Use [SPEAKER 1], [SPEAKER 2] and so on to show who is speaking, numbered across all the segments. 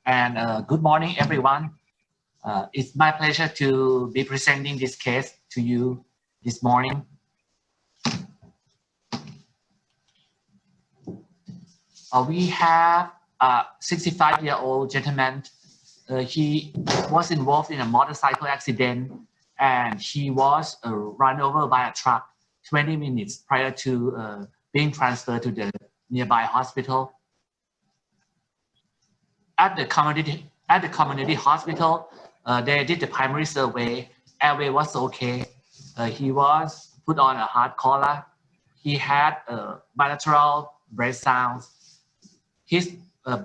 [SPEAKER 1] and good morning, everyone. It's my pleasure to be presenting this case to you this morning. We have a 65-year-old gentleman. He was involved in a motorcycle accident, and he was run over by a truck 20 minutes prior to being transferred to the nearby hospital. At the community hospital, they did the primary survey. Airway was okay. He was put on a hard collar. He had bilateral breath sounds. His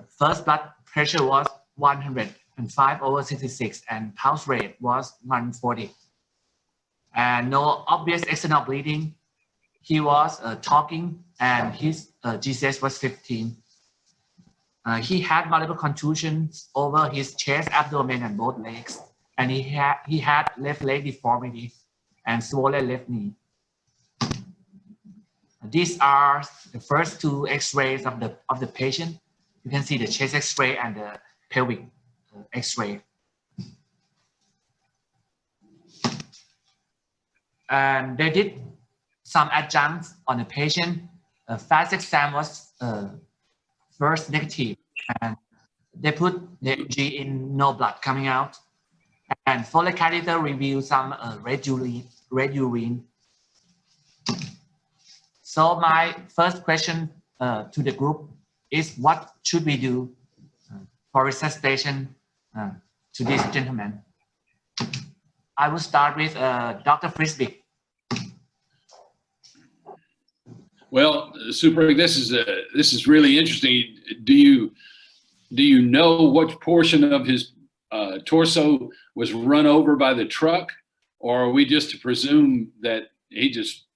[SPEAKER 1] first blood pressure was 105/66, and pulse rate was 140. And no obvious external bleeding. He was talking, and his GCS was 15. He had multiple contusions over his chest, abdomen, and both legs. And he had left leg deformity and swollen left knee. These are the first two X-rays of the patient. You can see the chest X-ray and the pelvic X-ray. And they did some adjuncts on the patient. Fast exam was first negative, and they put the EG in no blood coming out. And Foley catheter revealed some red urine. So my first question to the group is, what should we do for resuscitation to this gentleman? I will start with Dr. Frisbee.
[SPEAKER 2] Well, Super, this is really interesting. Do you know what portion of his torso was run over by the truck, or are we just to presume that he just?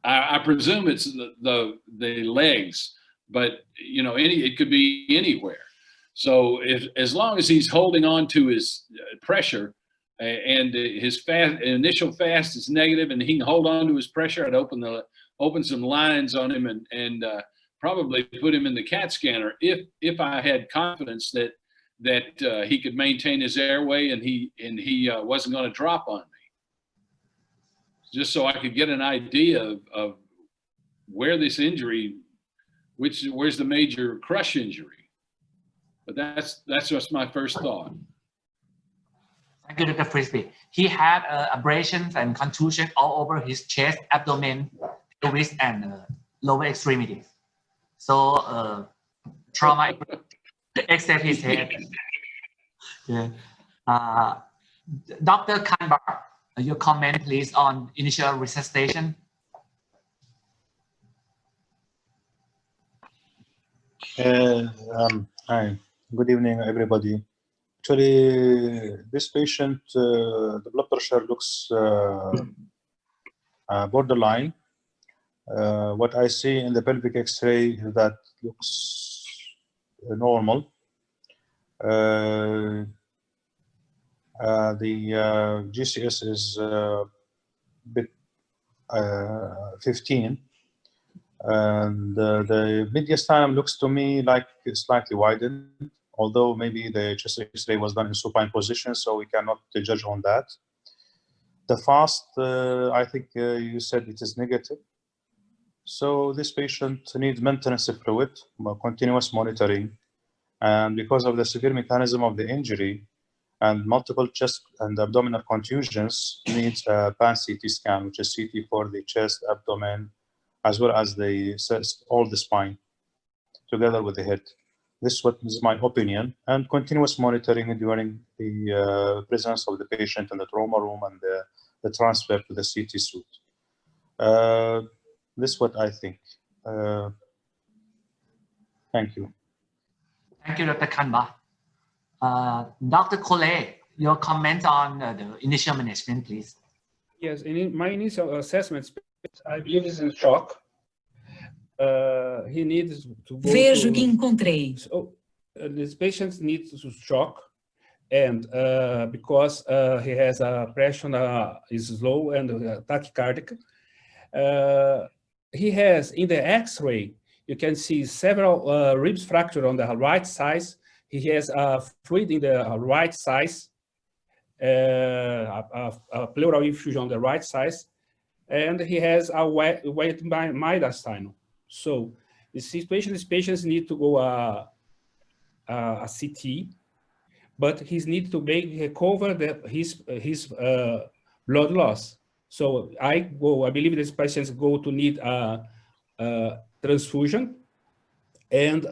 [SPEAKER 2] I presume it's the legs, but you know, it could be anywhere. So as long as he's holding on to his pressure, and his initial fast is negative, and he can hold on to his pressure, I'd open some lines on him and probably put him in the CAT scanner if I had confidence that he could maintain his airway and he wasn't going to drop on me. Just so I could get an idea of where this injury, where's the major crush injury. But that's just my first thought.
[SPEAKER 1] Thank you, Dr. Frisbee. He had abrasions and contusions all over his chest, abdomen, pelvis, and lower extremities. So trauma except his head. Yeah. Dr. Kanbar, your comment, please, on initial resuscitation.
[SPEAKER 3] Hi, good evening, everybody. Actually, this patient, the blood pressure looks borderline. What I see in the pelvic X-ray that looks normal. The GCS is bit 15, and the mediastinum looks to me like slightly widened, although maybe the chest X-ray was done in supine position, so we cannot judge on that. The fast, I think you said it is negative. So this patient needs maintenance of fluid, continuous monitoring, and because of the severe mechanism of the injury and multiple chest and abdominal contusions, needs a pan-CT scan, which is CT for the chest, abdomen, as well as all the spine, together with the head. This is my opinion, and continuous monitoring during the presence of the patient in the trauma room and the transfer to the CT suite. This is what I think. Thank you.
[SPEAKER 1] Thank you, Dr. Kanba. Dr. Collet, your comment on the initial management, please.
[SPEAKER 4] Yes, in my initial assessment, I believe he's in shock. He needs to go
[SPEAKER 5] Vejo que encontrei.
[SPEAKER 4] So, this patient needs to shock, and because he has a pressure is low and tachycardic. He has, in the X-ray, you can see several ribs fracture on the right side. he has a fluid in the right size, a pleural effusion on the right size, and he has a wet mediastinum. So the situation, these patients need to go a CT, but he needs to recover his blood loss. So I believe these patients go to need a transfusion and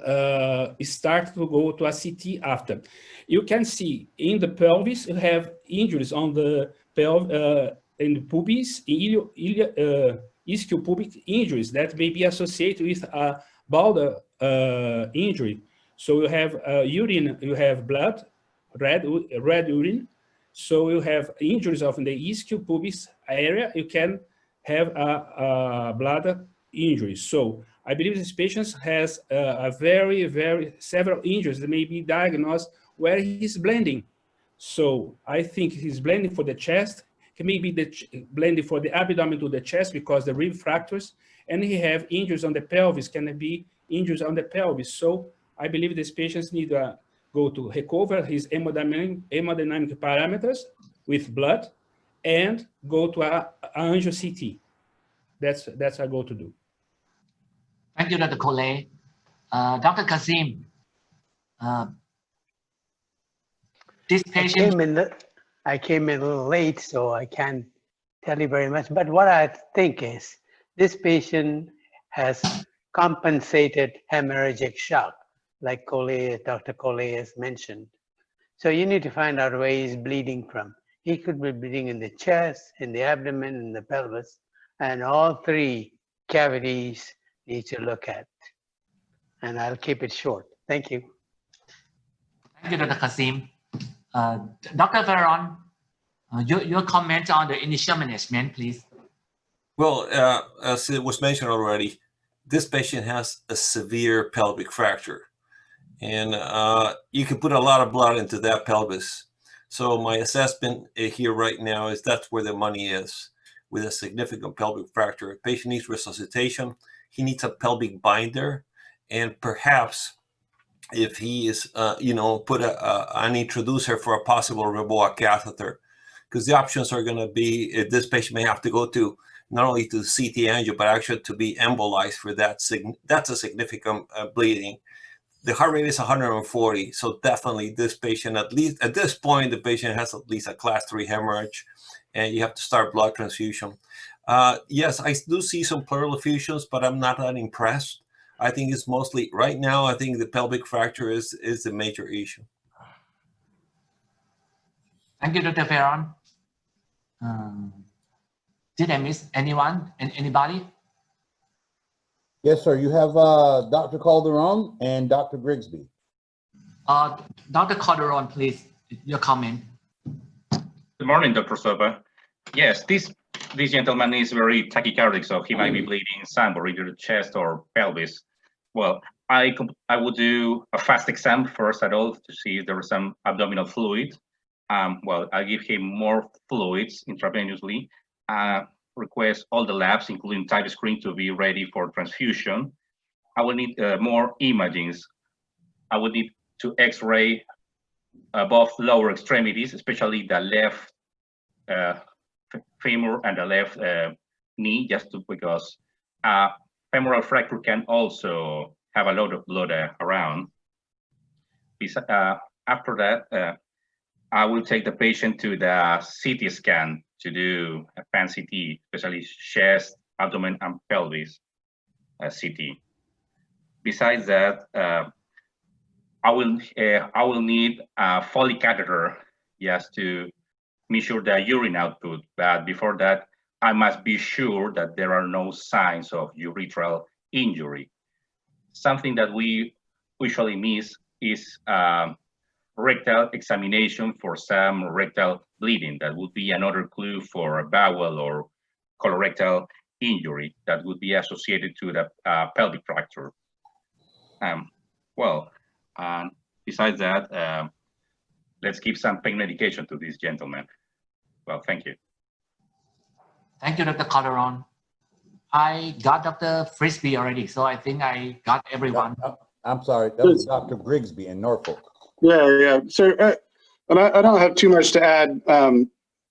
[SPEAKER 4] start to go to a CT after. You can see in the pelvis, you have injuries on the pelvis, in the pubis, ischiopubic injuries that may be associated with a bowel injury. So you have urine, you have blood, red urine. So you have injuries of the ischio-pubis area. You can have a blood injury. So I believe this patient has a several injuries that may be diagnosed where he's blending. So I think he's blending for the chest. He may be blending for the abdomen to the chest because the rib fractures, and he have injuries on the pelvis, can be injuries on the pelvis. So I believe these patients need to go to recover his hemodynamic parameters with blood and go to an angio CT. That's I go to do.
[SPEAKER 1] Thank you, Dr. Kole. Dr. Kasim, this patient...
[SPEAKER 5] I came in a little late, so I can't tell you very much. But what I think is this patient has compensated hemorrhagic shock, like Dr. Kole has mentioned. So you need to find out where he's bleeding from. He could be bleeding in the chest, in the abdomen, in the pelvis, and all three cavities need to look at. And I'll keep it short. Thank you.
[SPEAKER 1] Thank you, Dr. Kasim. Dr. Veron, your comment on the initial management, please.
[SPEAKER 6] Well, as it was mentioned already, this patient has a severe pelvic fracture, and you can put a lot of blood into that pelvis. So my assessment here right now is that's where the money is. With a significant pelvic fracture, patient needs resuscitation. He needs a pelvic binder, and perhaps if he is, put an introducer for a possible Reboa catheter, because the options are going to be, this patient may have to go to not only to CT angio, but actually to be embolized for that. That's a significant bleeding. The heart rate is 140, so definitely this patient, at least at this point, the patient has at least a class 3 hemorrhage, and you have to start blood transfusion. Yes, I do see some pleural effusions, but I'm not that impressed. I think it's mostly, right now, I think the pelvic fracture is the major issue.
[SPEAKER 1] Thank you, Dr. Veron. Did I miss anyone and anybody?
[SPEAKER 7] Yes, sir. You have Dr. Calderon and Dr. Grigsby.
[SPEAKER 1] Dr. Calderon, please, your comment.
[SPEAKER 8] Good morning, Dr. Soba. Yes, this gentleman is very tachycardic, so he might be bleeding somewhere, either the chest or pelvis. Well, I would do a fast exam first at all to see if there is some abdominal fluid. Well, I give him more fluids intravenously. Request all the labs, including type screen, to be ready for transfusion. I will need more imagings. I would need to X-ray both lower extremities, especially the left femur and the left knee, because femoral fracture can also have a lot of blood around. After that, I will take the patient to the CT scan to do a pan-CT, especially chest, abdomen, and pelvis CT. Besides that, I will need a Foley catheter just to measure the urine output. But before that, I must be sure that there are no signs of urethral injury. Something that we usually miss is rectal examination for some rectal bleeding. That would be another clue for a bowel or colorectal injury that would be associated to the pelvic fracture. Besides that, let's give some pain medication to this gentleman. Well, thank you.
[SPEAKER 1] Thank you, Dr. Calderon. I got Dr. Frisbee already, so I think I got everyone.
[SPEAKER 7] I'm sorry, that was Dr. Grigsby in Norfolk.
[SPEAKER 9] Yeah. So, and I don't have too much to add.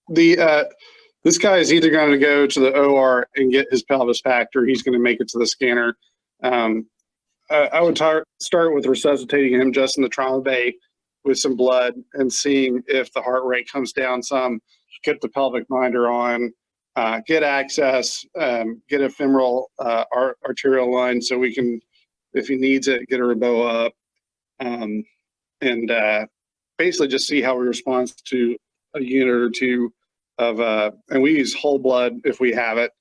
[SPEAKER 9] This guy is either going to go to the OR and get his pelvis packed, or he's going to make it to the scanner. I would start with resuscitating him just in the trauma bay with some blood and seeing if the heart rate comes down some. Get the pelvic minder on, get access, get a femoral arterial line so we can, if he needs it, get a reboa up, and basically just see how he responds to a unit or two of, and we use whole blood if we have it.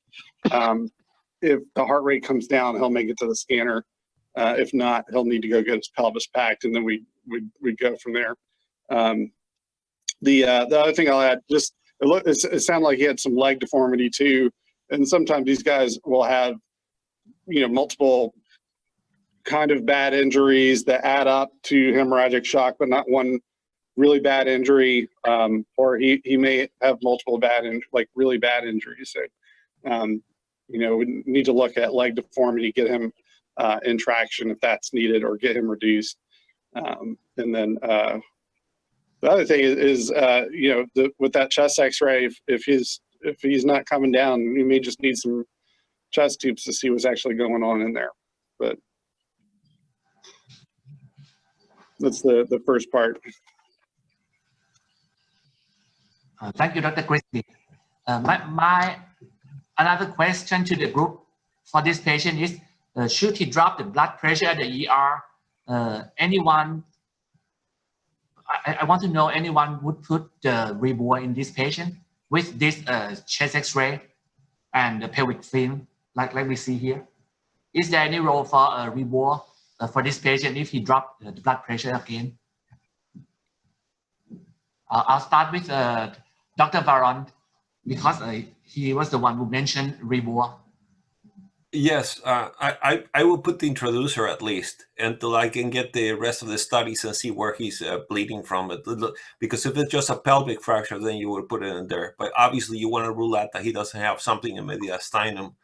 [SPEAKER 9] If the heart rate comes down, he'll make it to the scanner. If not, he'll need to go get his pelvis packed, and then we go from there. The other thing I'll add, just it sounded like he had some leg deformity too, and sometimes these guys will have, multiple kind of bad injuries that add up to hemorrhagic shock, but not one really bad injury, or he may have multiple really bad injuries. So, we need to look at leg deformity, get him in traction if that's needed, or get him reduced. And then the other thing is with that chest X-ray, if he's not coming down, you may just need some chest tubes to see what's actually going on in there. But that's the first part.
[SPEAKER 1] Thank you, Dr. Crispy. My another question to the group for this patient is, should he drop the blood pressure at the ER? Anyone, I want to know, anyone would put the reboa in this patient with this chest X-ray and the pelvic film, like we see here? Is there any role for a reboa for this patient if he dropped the blood pressure again? I'll start with Dr. Varon, because he was the one who mentioned reboa.
[SPEAKER 6] Yes, I will put the introducer at least until I can get the rest of the studies and see where he's bleeding from. Because if it's just a pelvic fracture, then you would put it in there. But obviously, you want to rule out that he doesn't have something in mediastinum.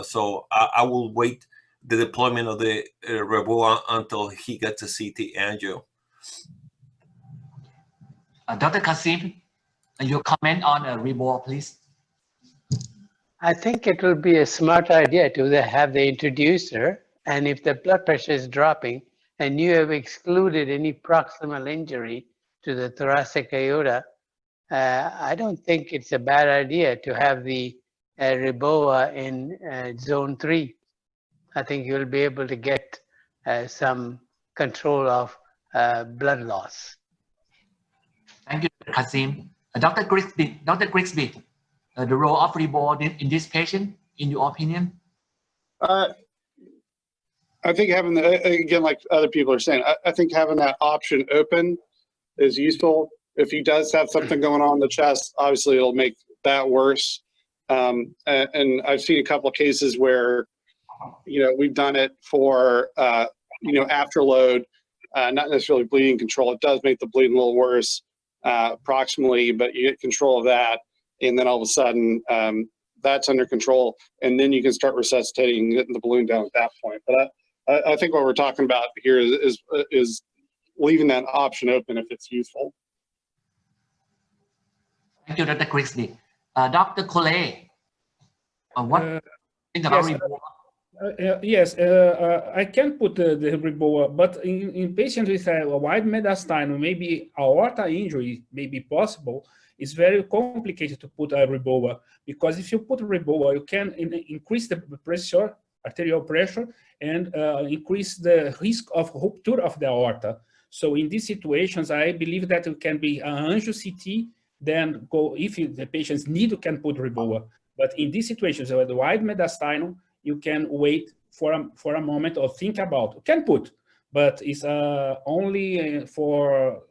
[SPEAKER 6] So I will wait the deployment of the reboa until he gets a CT angio.
[SPEAKER 1] Dr. Kasim, your comment on reboa, please.
[SPEAKER 5] I think it will be a smart idea to have the introducer, and if the blood pressure is dropping and you have excluded any proximal injury to the thoracic aorta, I don't think it's a bad idea to have the reboa in zone 3. I think you'll be able to get some control of blood loss.
[SPEAKER 1] Thank you, Dr. Kasim. Dr. Grigsby, the role of reboa in this patient, in your opinion?
[SPEAKER 9] I think having again, like other people are saying, I think having that option open is useful. If he does have something going on in the chest, obviously it'll make that worse. And I've seen a couple of cases where, we've done it for, afterload, not necessarily bleeding control. It does make the bleeding a little worse proximally, but you get control of that. And then all of a sudden, that's under control, and then you can start resuscitating and getting the balloon down at that point. But I think what we're talking about here is leaving that option open if it's useful.
[SPEAKER 1] Thank you, Dr. Grigsby. Dr. Collet, what do you think about reboa?
[SPEAKER 4] Yes, I can put the reboa, but in patients with a wide mediastinum, maybe aorta injury may be possible. It's very complicated to put a reboa, because if you put a reboa, you can increase the pressure, arterial pressure, and increase the risk of rupture of the aorta. So in these situations, I believe that it can be an angio CT, then go, if the patients need, you can put reboa. But in these situations, with the wide mediastinum, you can wait for a moment or think about. You can put, but it's only for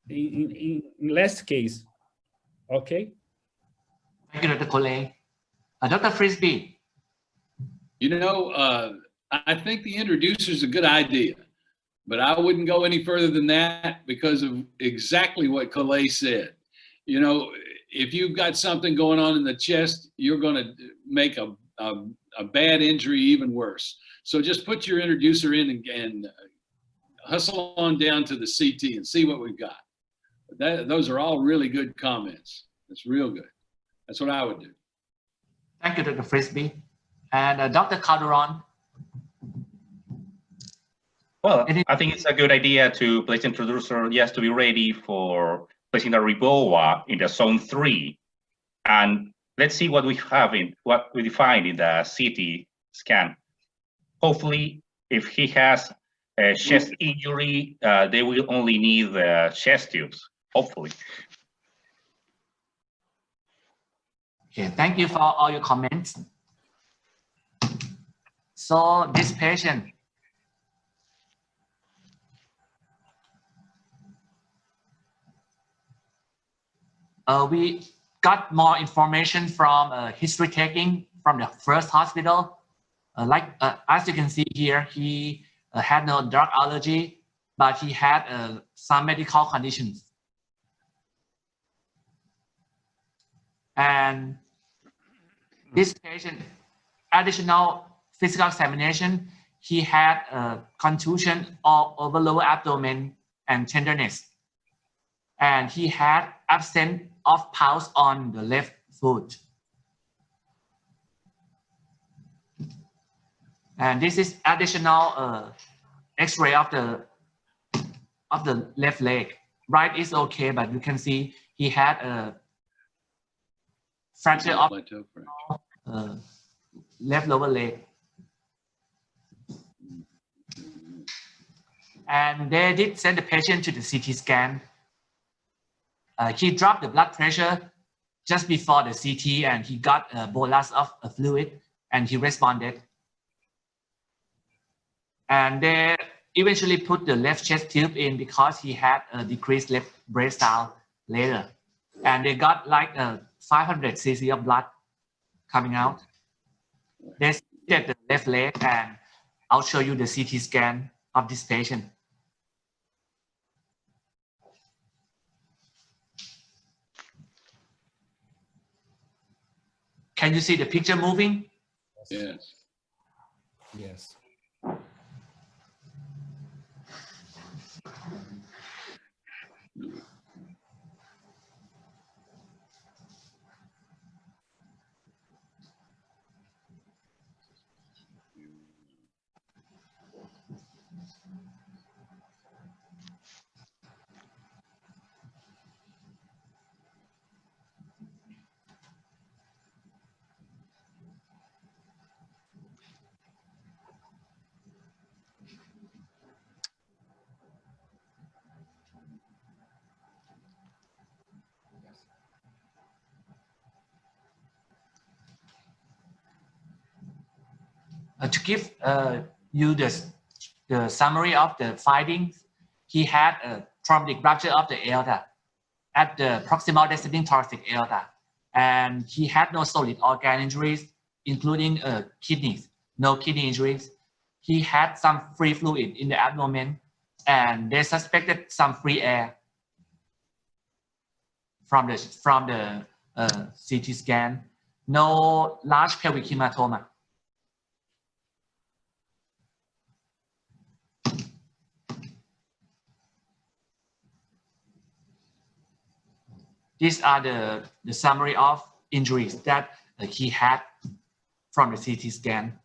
[SPEAKER 4] in last case. Okay.
[SPEAKER 1] Thank you, Dr. Collet. Dr. Frisbee.
[SPEAKER 2] I think the introducer is a good idea, but I wouldn't go any further than that because of exactly what Collet said. If you've got something going on in the chest, you're going to make a bad injury even worse. So just put your introducer in and hustle on down to the CT and see what we've got. Those are all really good comments. That's real good. That's what I would do.
[SPEAKER 1] Thank you, Dr. Frisbee. And Dr. Calderon.
[SPEAKER 8] Well, I think it's a good idea to place introducer, yes, to be ready for placing the Reboa in the zone 3. And let's see what we have in what we define in the CT scan. Hopefully, if he has a chest injury, they will only need the chest tubes, hopefully.
[SPEAKER 1] Okay, thank you for all your comments. So this patient, we got more information from history taking from the first hospital. As you can see here, he had no drug allergy, but he had some medical conditions. And this patient, additional physical examination, he had contusion all over lower abdomen and tenderness. And he had absence of pulse on the left foot. And this is additional X-ray of the left leg. Right is okay, but you can see he had a fracture of left lower leg. And they did send the patient to the CT scan. He dropped the blood pressure just before the CT, and he got a bolus of fluid, and he responded. And they eventually put the left chest tube in because he had a decreased left breast sound later. And they got like 500 cc of blood coming out. They did the left leg, and I'll show you the CT scan of this patient. Can you see the picture moving?
[SPEAKER 2] Yes.
[SPEAKER 4] Yes.
[SPEAKER 1] To give you the summary of the findings, he had a traumatic rupture of the aorta at the proximal descending thoracic aorta, and he had no solid organ injuries, including kidneys, no kidney injuries. He had some free fluid in the abdomen, and they suspected some free air from the CT scan. No large pelvic hematoma. These are the summary of injuries that he had from the CT scan.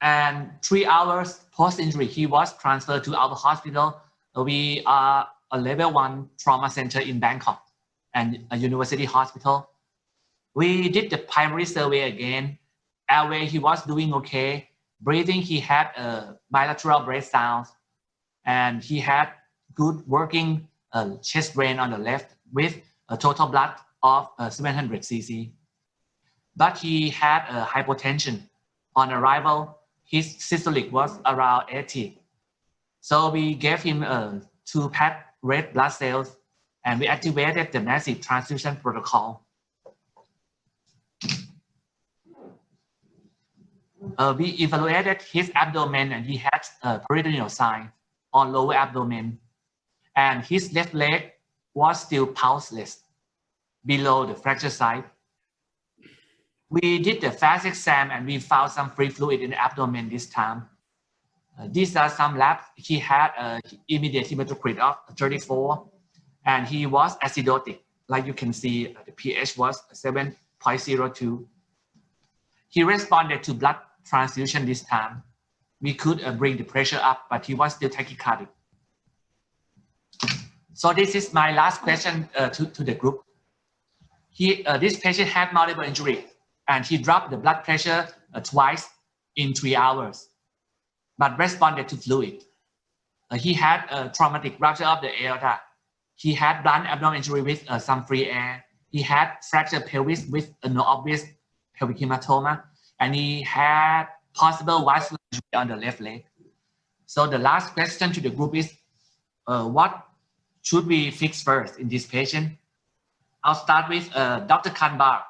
[SPEAKER 1] And 3 hours post-injury, he was transferred to our hospital. We are a level 1 trauma center in Bangkok and a university hospital. We did the primary survey again. Airway, he was doing okay. Breathing, he had a bilateral breath sounds, and he had good working chest drain on the left with a total blood of 700 cc. But he had a hypotension. On arrival, his systolic was around 80. So we gave him 2 PET red blood cells, and we activated the massive transfusion protocol. We evaluated his abdomen, and he had peritoneal sign on lower abdomen. And his left leg was still pulseless below the fracture site. We did the fast exam, and we found some free fluid in the abdomen this time. These are some labs. He had immediate hematocrit of 34, and he was acidotic. Like you can see, the pH was 7.02. He responded to blood transfusion this time. We could bring the pressure up, but he was still tachycardic. So this is my last question to the group. This patient had multiple injury, and he dropped the blood pressure twice in 3 hours, but responded to fluid. He had a traumatic rupture of the aorta. He had blunt abdominal injury with some free air. He had fractured pelvis with no obvious pelvic hematoma, and he had possible vascular injury on the left leg. So the last question to the group is, what should we fix first in this patient? I'll start with Dr. Kanbar.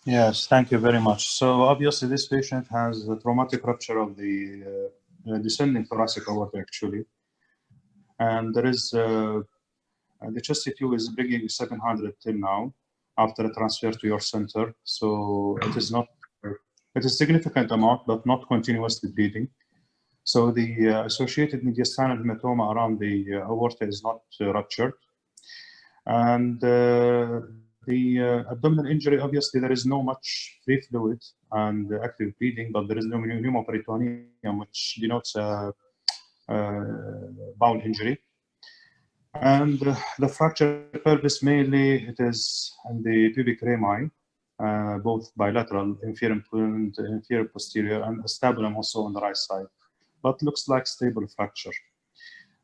[SPEAKER 3] Yes, thank you very much. So obviously this patient has a traumatic rupture of the descending thoracic aorta actually. And there is, the chest CT is bringing 700 till now after a transfer to your center. So it is not, it is a significant amount, but not continuously bleeding. So the associated mediastinal hematoma around the aorta is not ruptured. And the abdominal injury, obviously there is no much free fluid and active bleeding, but there is no pneumoperitoneum, which denotes a bowel injury. And the fractured pelvis, mainly it is in the pubic rami, both bilateral, inferior and inferior posterior, and acetabular also on the right side, but looks like stable fracture.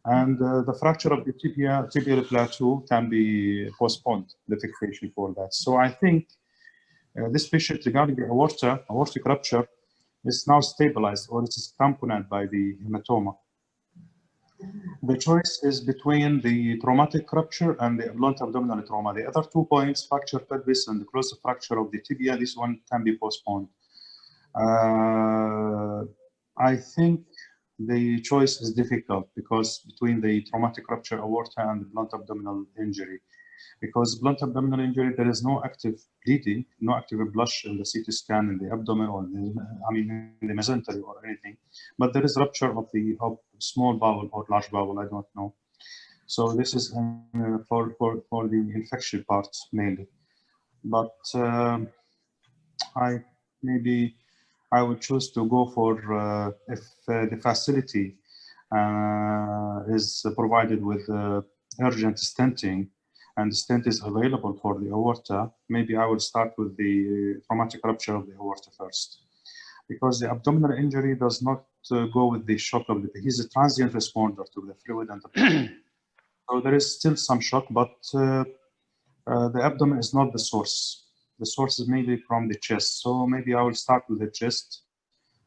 [SPEAKER 3] And the fracture of the tibial plateau can be postponed, the fixation for that. So I think this patient regarding the aortic rupture is now stabilized, or it is accompanied by the hematoma. The choice is between the traumatic rupture and the blunt abdominal trauma. The other 2 points, fracture pelvis and the closed fracture of the tibia, this one can be postponed. I think the choice is difficult because between the traumatic rupture aorta and the blunt abdominal injury. Because blunt abdominal injury, there is no active bleeding, no active blush in the CT scan in the abdomen or in the mesentery or anything. But there is rupture of the small bowel or large bowel, I don't know. So this is for the infection parts mainly. But I would choose to go for if the facility is provided with urgent stenting and the stent is available for the aorta, maybe I will start with the traumatic rupture of the aorta first. Because the abdominal injury does not go with the shock of he's a transient responder to the fluid and the so there is still some shock, but the abdomen is not the source. The source is mainly from the chest. So maybe I will start with the chest,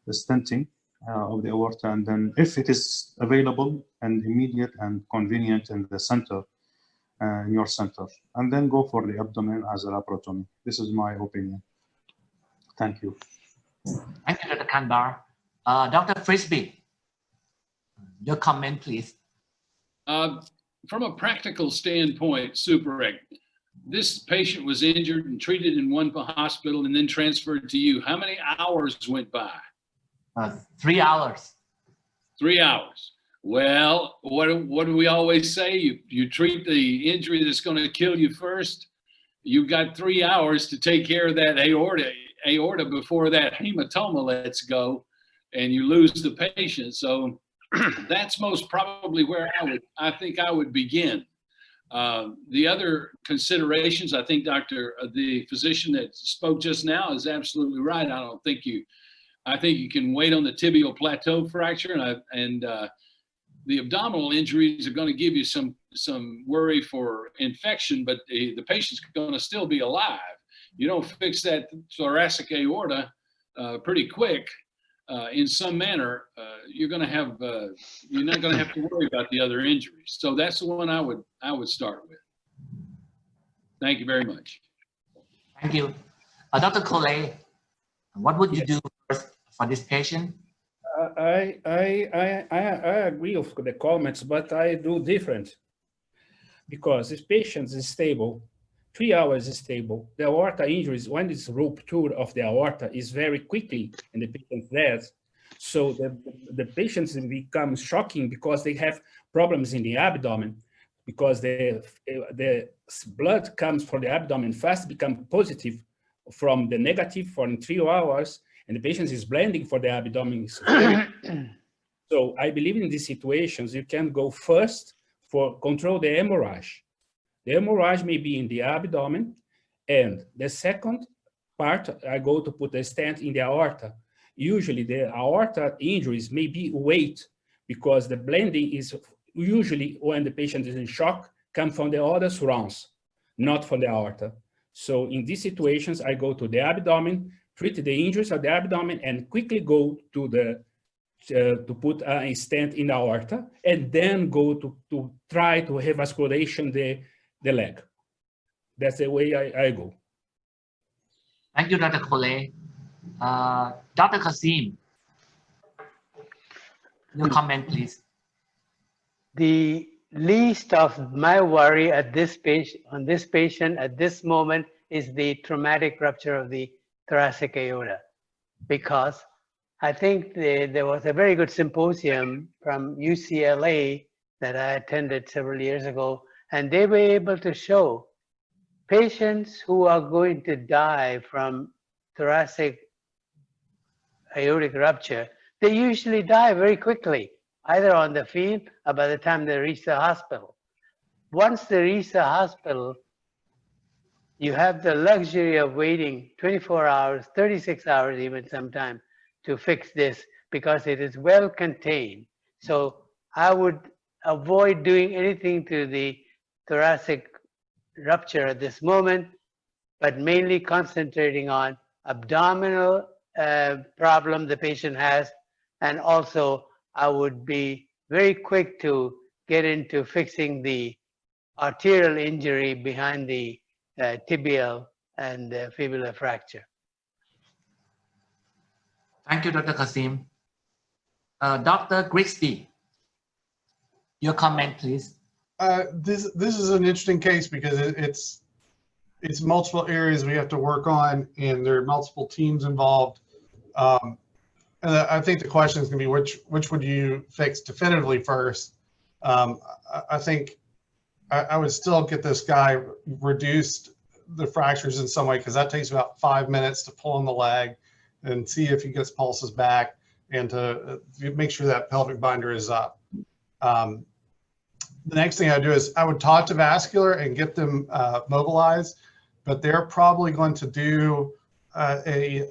[SPEAKER 3] the stenting of the aorta, and then if it is available and immediate and convenient in the center, in your center, and then go for the abdomen as a laparotomy. This is my opinion. Thank you.
[SPEAKER 1] Thank you, Dr. Kanbar. Dr. Frisbee, your comment, please.
[SPEAKER 2] From a practical standpoint, this patient was injured and treated in one hospital and then transferred to you. How many hours went by?
[SPEAKER 1] 3 hours.
[SPEAKER 2] 3 hours. Well, what do we always say? You treat the injury that's going to kill you first. You've got 3 hours to take care of that aorta before that hematoma lets go and you lose the patient. So that's most probably where I think I would begin. The other considerations, I think the physician that spoke just now is absolutely right. I think you can wait on the tibial plateau fracture, and the abdominal injuries are going to give you some worry for infection, but the patient's going to still be alive. You don't fix that thoracic aorta pretty quick in some manner, you're not going to have to worry about the other injuries. So that's the one I would start with. Thank you very much.
[SPEAKER 1] Thank you. Dr. Collet, what would you do first for this patient?
[SPEAKER 4] I agree with the comments, but I do different. Because this patient is stable, 3 hours stable. The aorta injuries, when it's rupture of the aorta, is very quickly in the patient's death. So the patients become shocking because they have problems in the abdomen, because the blood comes from the abdomen fast, become positive from the negative for 3 hours, and the patient is blending for the abdomen. So I believe in these situations, you can go first for control the hemorrhage. The hemorrhage may be in the abdomen, and the second part, I go to put a stent in the aorta. Usually the aorta injuries may be weight, because the blending is usually when the patient is in shock, come from the other surrounds, not from the aorta. So in these situations, I go to the abdomen, treat the injuries of the abdomen, and quickly go to the to put a stent in the aorta, and then go to try to revascularization the leg. That's the way I go.
[SPEAKER 1] Thank you, Dr. Kole. Dr. Kasim, your comment, please.
[SPEAKER 5] The least of my worry at this patient at this moment is the traumatic rupture of the thoracic aorta, because I think there was a very good symposium from UCLA that I attended several years ago, and they were able to show patients who are going to die from thoracic aortic rupture, they usually die very quickly, either on the field or by the time they reach the hospital. Once they reach the hospital, you have the luxury of waiting 24 hours, 36 hours even sometimes to fix this, because it is well contained. So I would avoid doing anything to the thoracic rupture at this moment, but mainly concentrating on abdominal problem the patient has. And also I would be very quick to get into fixing the arterial injury behind the tibial and fibular fracture.
[SPEAKER 1] Thank you, Dr. Kasim. Dr. Grigsby, your comment, please.
[SPEAKER 9] This is an interesting case because it's multiple areas we have to work on, and there are multiple teams involved. And I think the question is going to be which would you fix definitively first? I think I would still get this guy reduced the fractures in some way, because that takes about 5 minutes to pull on the leg and see if he gets pulses back, and to make sure that pelvic binder is up. The next thing I do is I would talk to Vascular and get them mobilized, but they're probably going to do a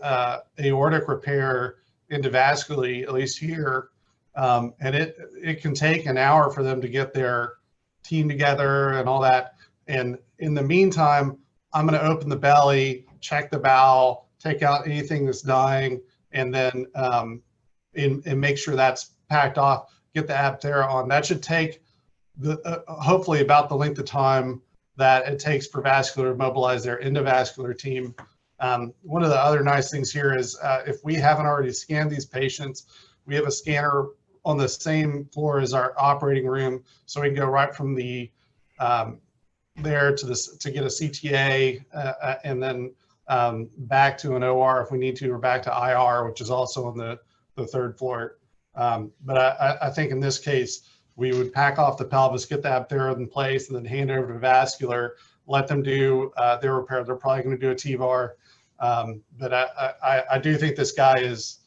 [SPEAKER 9] aortic repair endovascularly, at least here, and it can take an hour for them to get their team together and all that. And in the meantime, I'm going to open the belly, check the bowel, take out anything that's dying, and then and make sure that's packed off, get the Apthera on. That should take hopefully about the length of time that it takes for Vascular to mobilize their endovascular team. One of the other nice things here is if we haven't already scanned these patients, we have a scanner on the same floor as our operating room, so we can go right from the there to get a CTA and then back to an OR if we need to, or back to IR, which is also on the third floor. But I think in this case, we would pack off the pelvis, get the Apthera in place, and then hand over to Vascular, let them do their repair. They're probably going to do a TEVAR. But I do think this guy is,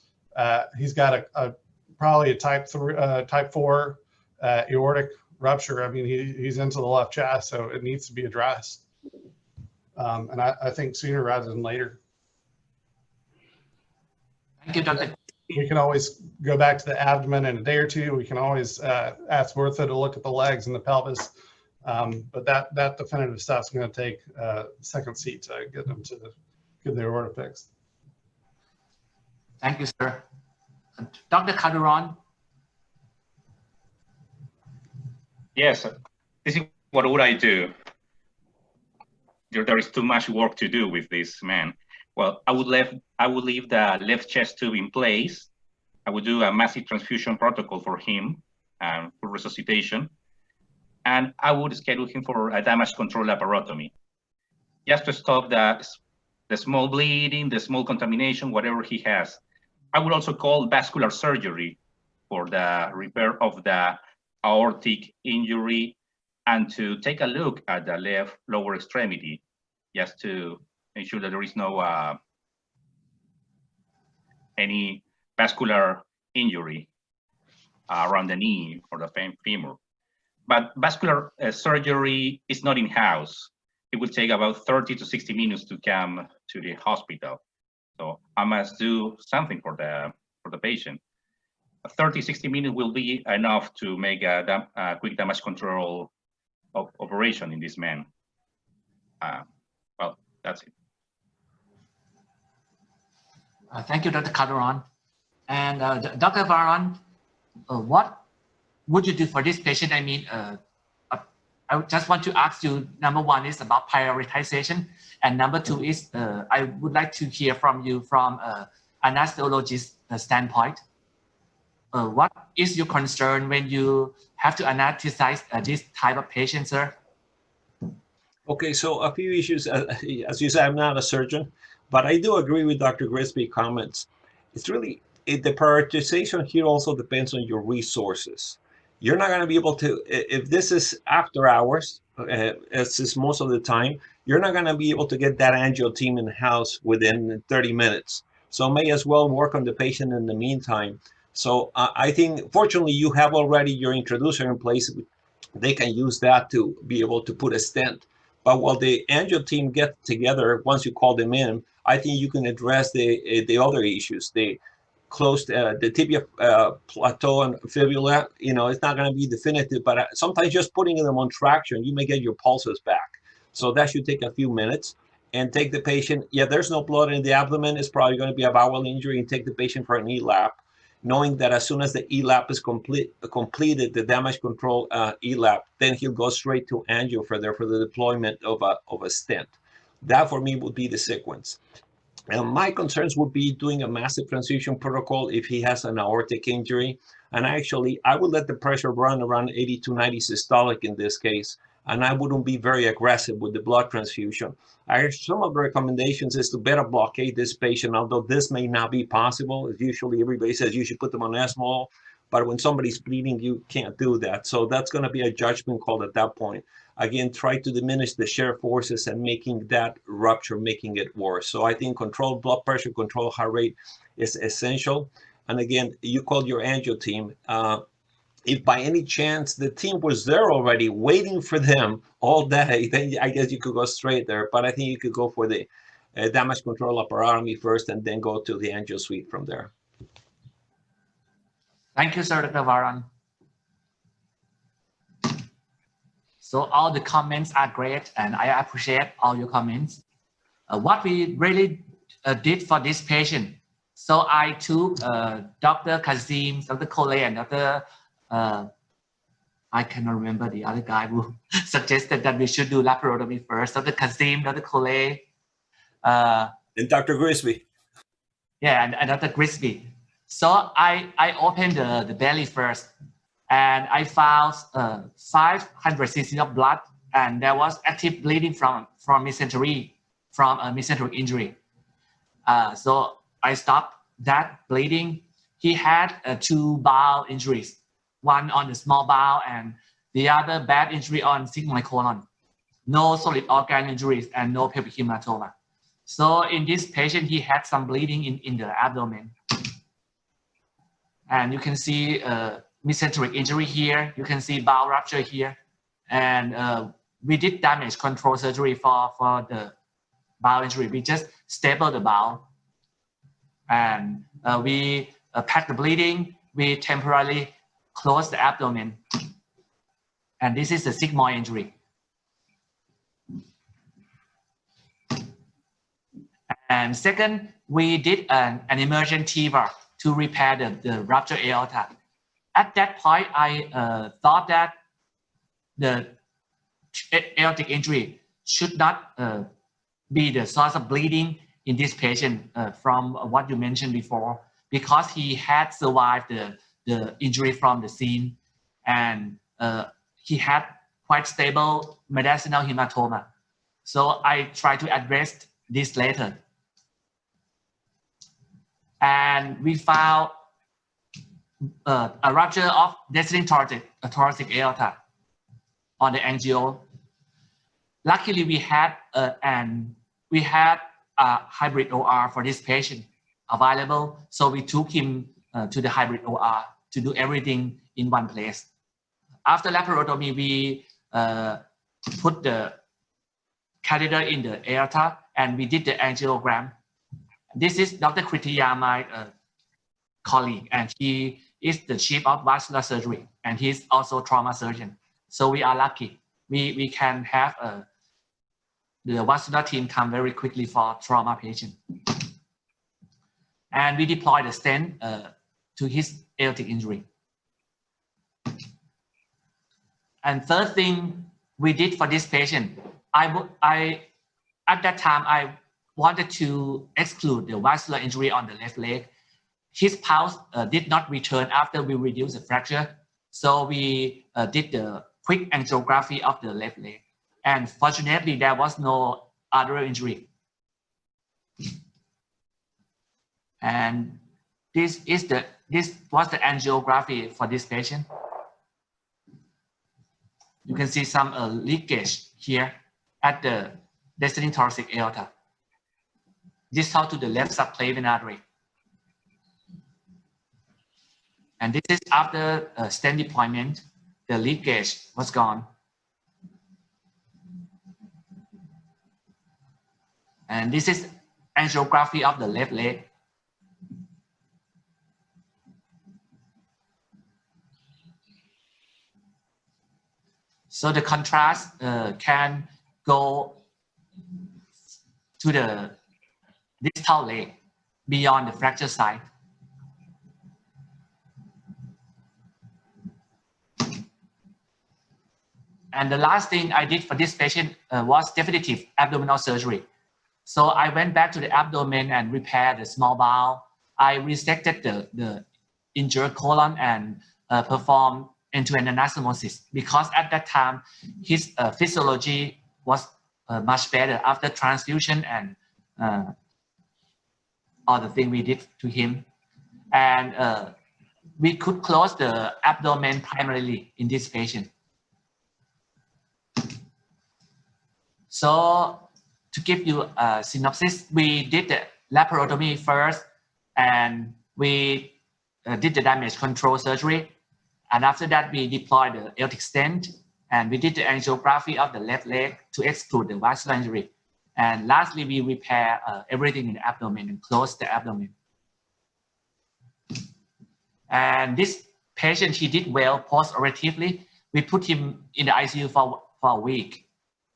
[SPEAKER 9] he's got probably a type 4 aortic rupture. I mean, he's into the left chest, so it needs to be addressed. And I think sooner rather than later.
[SPEAKER 1] Thank you, Dr.
[SPEAKER 9] We can always go back to the abdomen in a day or two. We can always ask Bertha to look at the legs and the pelvis. But that definitive stuff is going to take second seat to get them to get their aorta fixed.
[SPEAKER 1] Thank you, sir. Dr. Calderon.
[SPEAKER 8] Yes, this is what would I do? There is too much work to do with this man. Well, I would leave the left chest tube in place. I would do a massive transfusion protocol for him for resuscitation. And I would schedule him for a damage control laparotomy. just to stop the small bleeding, the small contamination, whatever he has. I would also call vascular surgery for the repair of the aortic injury and to take a look at the left lower extremity, just to make sure that there is no any vascular injury around the knee or the femur. But vascular surgery is not in-house. It will take about 30 to 60 minutes to come to the hospital. So I must do something for the patient. 30, 60 minutes will be enough to make a quick damage control operation in this man. Well, that's it.
[SPEAKER 1] Thank you, Dr. Calderon. And Dr. Varan, what would you do for this patient? I mean, I just want to ask you, number one is about prioritization. And number two is, I would like to hear from you from anesthesiologist standpoint. What is your concern when you have to anesthetize this type of patient, sir?
[SPEAKER 6] Okay, so a few issues. As you said, I'm not a surgeon, but I do agree with Dr. Grisby's comments. It's really, the prioritization here also depends on your resources. You're not going to be able to, if this is after hours, as is most of the time, you're not going to be able to get that angio team in the house within 30 minutes. So may as well work on the patient in the meantime. So I think, fortunately, you have already your introducer in place. They can use that to be able to put a stent. But while the angio team get together, once you call them in, I think you can address the other issues. The closed, the tibia plateau and fibula, you know, it's not going to be definitive, but sometimes just putting them on traction, you may get your pulses back. So that should take a few minutes. And take the patient, yeah, there's no blood in the abdomen, it's probably going to be a bowel injury, and take the patient for an ELAP, knowing that as soon as the ELAP is completed, the damage control ELAP, then he'll go straight to angio for the deployment of a stent. That for me would be the sequence. And my concerns would be doing a massive transfusion protocol if he has an aortic injury. And actually, I would let the pressure run around 80 to 90 systolic in this case. And I wouldn't be very aggressive with the blood transfusion. Some of the recommendations is to better blockade this patient, although this may not be possible. Usually everybody says you should put them on ESMO, but when somebody's bleeding, you can't do that. So that's going to be a judgment call at that point. Again, try to diminish the shear forces and making that rupture, making it worse. So I think control blood pressure, control heart rate is essential. And again, you called your angio team. If by any chance the team was there already waiting for them all day, then I guess you could go straight there. But I think you could go for the damage control laparotomy first and then go to the angio suite from there.
[SPEAKER 1] Thank you, Sir Dr. Varan. So all the comments are great, and I appreciate all your comments. What we really did for this patient. So I took Dr. Kazim, Dr. Kole, and Dr. I cannot remember the other guy who suggested that we should do laparotomy first. Dr. Kazim, Dr. Kole.
[SPEAKER 6] And Dr. Grisby.
[SPEAKER 1] Yeah, and Dr. Grisby. So I opened the belly first, and I found 500 cc of blood, and there was active bleeding from mesentery, from a mesenteric injury. So I stopped that bleeding. He had 2 bowel injuries. One on the small bowel and the other bad injury on sigmoid colon. No solid organ injuries and no pelvic hematoma. So in this patient, he had some bleeding in the abdomen. And you can see mesenteric injury here. You can see bowel rupture here. And we did damage control surgery for the bowel injury. We just stapled the bowel. And we packed the bleeding. We temporarily close the abdomen, and this is the sigmoid injury. And second, we did an emergent TEVAR to repair the ruptured aorta. At that point, I thought that the aortic injury should not be the source of bleeding in this patient from what you mentioned before, because he had survived the injury from the scene, and he had quite stable mediastinal hematoma. So I try to address this later. And we found a rupture of descending thoracic aorta on the angio. Luckily, we had a hybrid OR for this patient available, so we took him to the hybrid OR to do everything in one place. After laparotomy, we put the catheter in the aorta and we did the angiogram. This is Dr. Kritiya, my colleague, and he is the chief of vascular surgery, and he's also trauma surgeon. So we are lucky. We can have the vascular team come very quickly for trauma patient. And we deploy the stent to his aortic injury. And third thing we did for this patient, at that time, I wanted to exclude the vascular injury on the left leg. His pulse did not return after we reduced the fracture. So we did the quick angiography of the left leg. And fortunately, there was no other injury. And this was the angiography for this patient. You can see some leakage here at the descending thoracic aorta. Distal to the left subclavian artery. And this is after stent deployment, the leakage was gone. And this is angiography of the left leg. So the contrast can go to the distal leg beyond the fracture site. And the last thing I did for this patient was definitive abdominal surgery. So I went back to the abdomen and repaired the small bowel. I resected the injured colon and performed end-to-end anastomosis, because at that time his physiology was much better after transfusion and all the thing we did to him. And we could close the abdomen primarily in this patient. So to give you a synopsis, we did the laparotomy first, and we did the damage control surgery. And after that, we deployed the aortic stent, and we did the angiography of the left leg to exclude the vascular injury. And lastly, we repair everything in the abdomen and close the abdomen. And this patient, he did well post-operatively. We put him in the ICU for a week.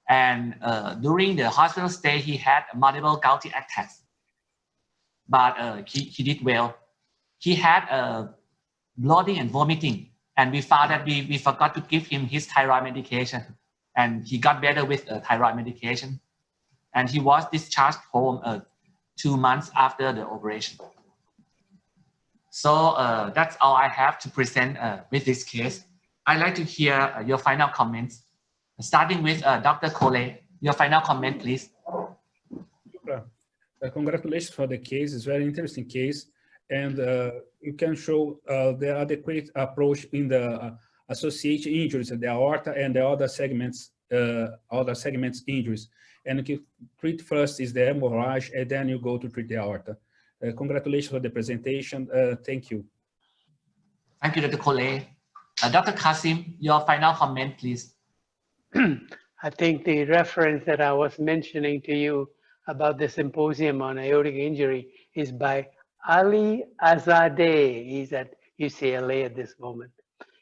[SPEAKER 1] And during the hospital stay, he had multiple gouty attacks. But he did well. He had bloating and vomiting. And we found that we forgot to give him his thyroid medication. And he got better with thyroid medication. And he was discharged home 2 months after the operation. So that's all I have to present with this case. I'd like to hear your final comments. Starting with Dr. Kole, your final comment, please.
[SPEAKER 4] Congratulations for the case. It's a very interesting case. And you can show the adequate approach in the associated injuries, the aorta and the other segments injuries. And you treat first is the hemorrhage, and then you go to treat the aorta. Congratulations for the presentation. Thank you.
[SPEAKER 1] Thank you, Dr. Kole. Dr. Kasim, your final comment, please.
[SPEAKER 5] I think the reference that I was mentioning to you about the symposium on aortic injury is by Ali Azadeh. He's at UCLA at this moment.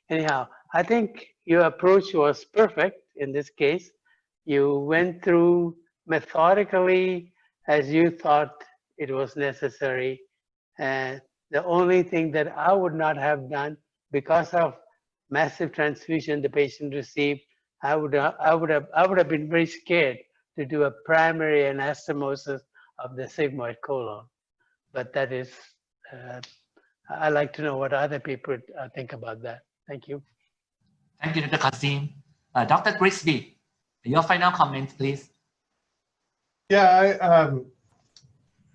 [SPEAKER 5] Anyhow, I think your approach was perfect in this case. You went through methodically as you thought it was necessary. And the only thing that I would not have done, because of massive transfusion the patient received, I would have been very scared to do a primary anastomosis of the sigmoid colon. But that is, I like to know what other people think about that. Thank you.
[SPEAKER 1] Thank you, Dr. Kasim. Dr. Grigsby, your final comment, please.
[SPEAKER 9] Yeah,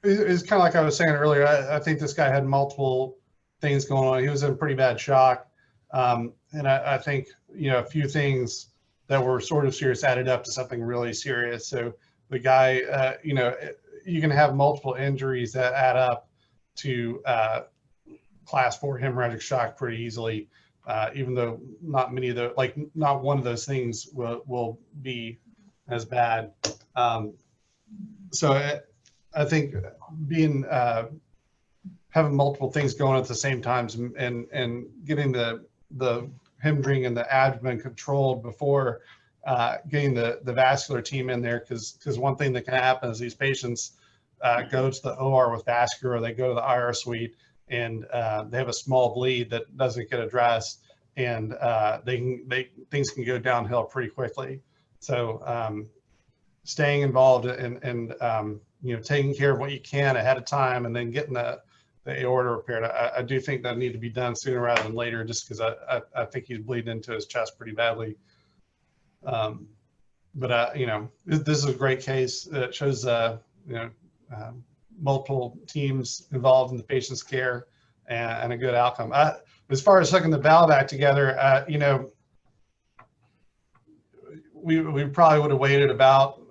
[SPEAKER 9] it's kind of like I was saying earlier. I think this guy had multiple things going on. He was in pretty bad shock. And I think, a few things that were sort of serious added up to something really serious. So the guy, you can have multiple injuries that add up to class 4 hemorrhagic shock pretty easily, even though not many of the, not one of those things will be as bad. So I think being, having multiple things going at the same time and getting the hemorrhaging and the abdomen controlled before getting the vascular team in there, because one thing that can happen is these patients go to the OR with vascular, or they go to the IR suite and they have a small bleed that doesn't get addressed, and things can go downhill pretty quickly. So staying involved and taking care of what you can ahead of time, and then getting the aorta repaired. I do think that need to be done sooner rather than later, just because I think he's bleeding into his chest pretty badly. But this is a great case that shows multiple teams involved in the patient's care and a good outcome. As far as hooking the valve back together, we probably would have waited about,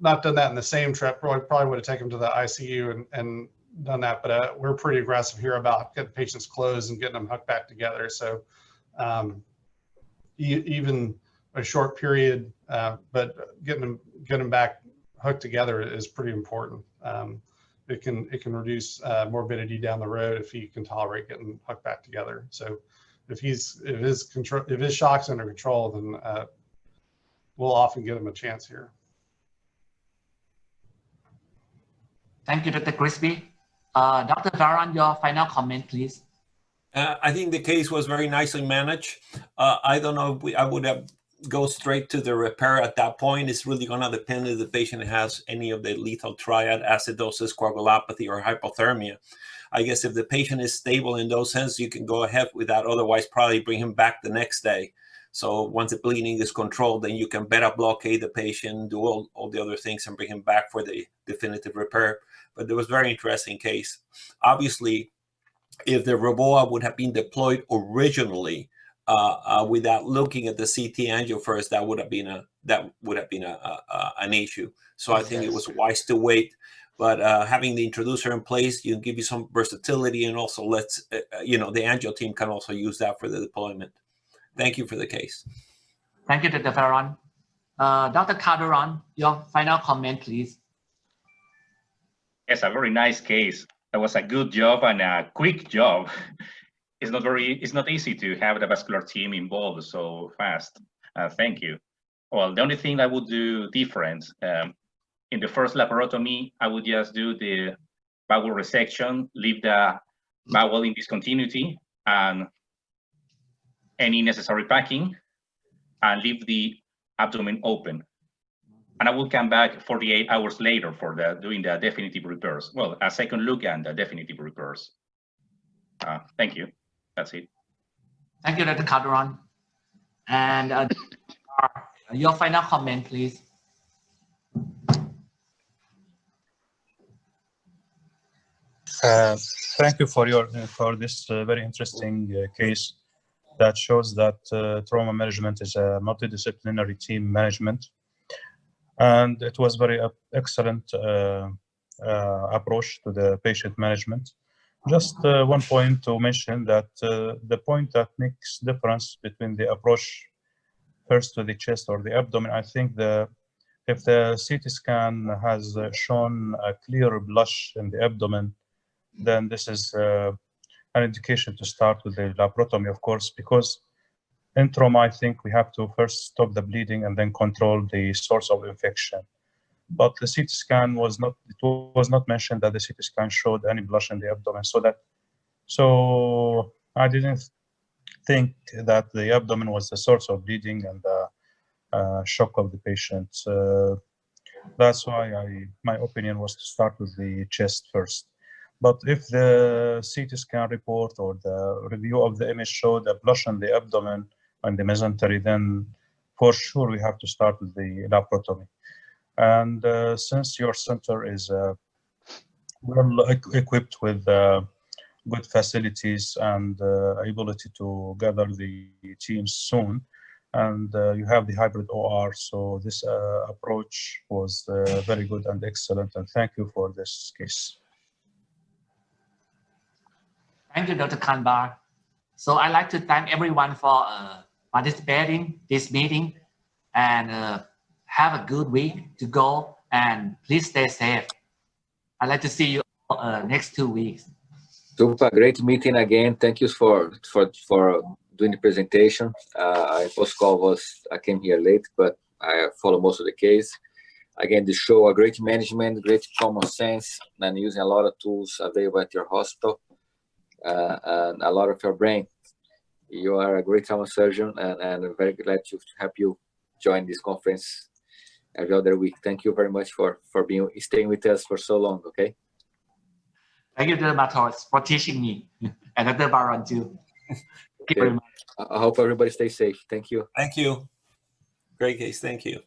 [SPEAKER 9] not done that in the same trip. Probably would have taken him to the ICU and done that, but we're pretty aggressive here about getting patients closed and getting them hooked back together. So even a short period, but getting them back hooked together is pretty important. It can reduce morbidity down the road if he can tolerate getting hooked back together. So if his shock's under control, then we'll often give him a chance here.
[SPEAKER 1] Thank you, Dr. Grisby. Dr. Varon, your final comment, please.
[SPEAKER 6] I think the case was very nicely managed. I don't know if I would have go straight to the repair at that point. It's really going to depend if the patient has any of the lethal triad, acidosis, coagulopathy, or hypothermia. I guess if the patient is stable in those sense, you can go ahead with that. Otherwise, probably bring him back the next day. So once the bleeding is controlled, then you can better blockade the patient, do all the other things, and bring him back for the definitive repair. But it was a very interesting case. Obviously, if the Roboa would have been deployed originally without looking at the CT angio first, that would have been an issue. So I think it was wise to wait. But having the introducer in place, can give you some versatility, and also the angio team can also use that for the deployment. Thank you for the case.
[SPEAKER 1] Thank you, Dr. Varon. Dr. Calderon, your final comment, please.
[SPEAKER 8] Yes, a very nice case. That was a good job and a quick job. It's not easy to have the vascular team involved so fast. Thank you. Well, the only thing I would do different, in the first laparotomy, I would just do the bowel resection, leave the bowel in discontinuity and any necessary packing, and leave the abdomen open. And I will come back 48 hours later for doing the definitive repairs. Well, a second look and the definitive repairs. Thank you. That's it.
[SPEAKER 1] Thank you, Dr. Calderon. And your final comment, please.
[SPEAKER 3] Thank you for this very interesting case that shows that trauma management is a multidisciplinary team management. And it was very excellent approach to the patient management. Just one point to mention that the point that makes difference between the approach first to the chest or the abdomen, I think if the CT scan has shown a clear blush in the abdomen, then this is an indication to start with the laparotomy, of course, because in trauma, I think we have to first stop the bleeding and then control the source of infection. But the CT scan was not mentioned that the CT scan showed any blush in the abdomen. So I didn't think that the abdomen was the source of bleeding and the shock of the patient. That's why my opinion was to start with the chest first. But if the CT scan report or the review of the image showed a blush in the abdomen and the mesentery, then for sure we have to start with the laparotomy. And since your center is well equipped with good facilities and ability to gather the teams soon, and you have the hybrid OR, so this approach was very good and excellent, and thank you for this case.
[SPEAKER 1] Thank you, Dr. Kanbar. So I'd like to thank everyone for participating this meeting, and have a good week to go, and please stay safe. I'd like to see you next 2 weeks.
[SPEAKER 10] Super, great meeting again. Thank you for doing the presentation. I came here late, but I follow most of the case. Again, the show a great management, great common sense, and using a lot of tools available at your hospital, and a lot of your brain. You are a great trauma surgeon, and I'm very glad to have you join this conference every other week. Thank you very much for staying with us for so long. Okay.
[SPEAKER 1] Thank you, Dr. Matos, for teaching me, and Dr. Baron too. Thank you very much.
[SPEAKER 10] I hope everybody stays safe. Thank you.
[SPEAKER 6] Thank you. Great case. Thank you.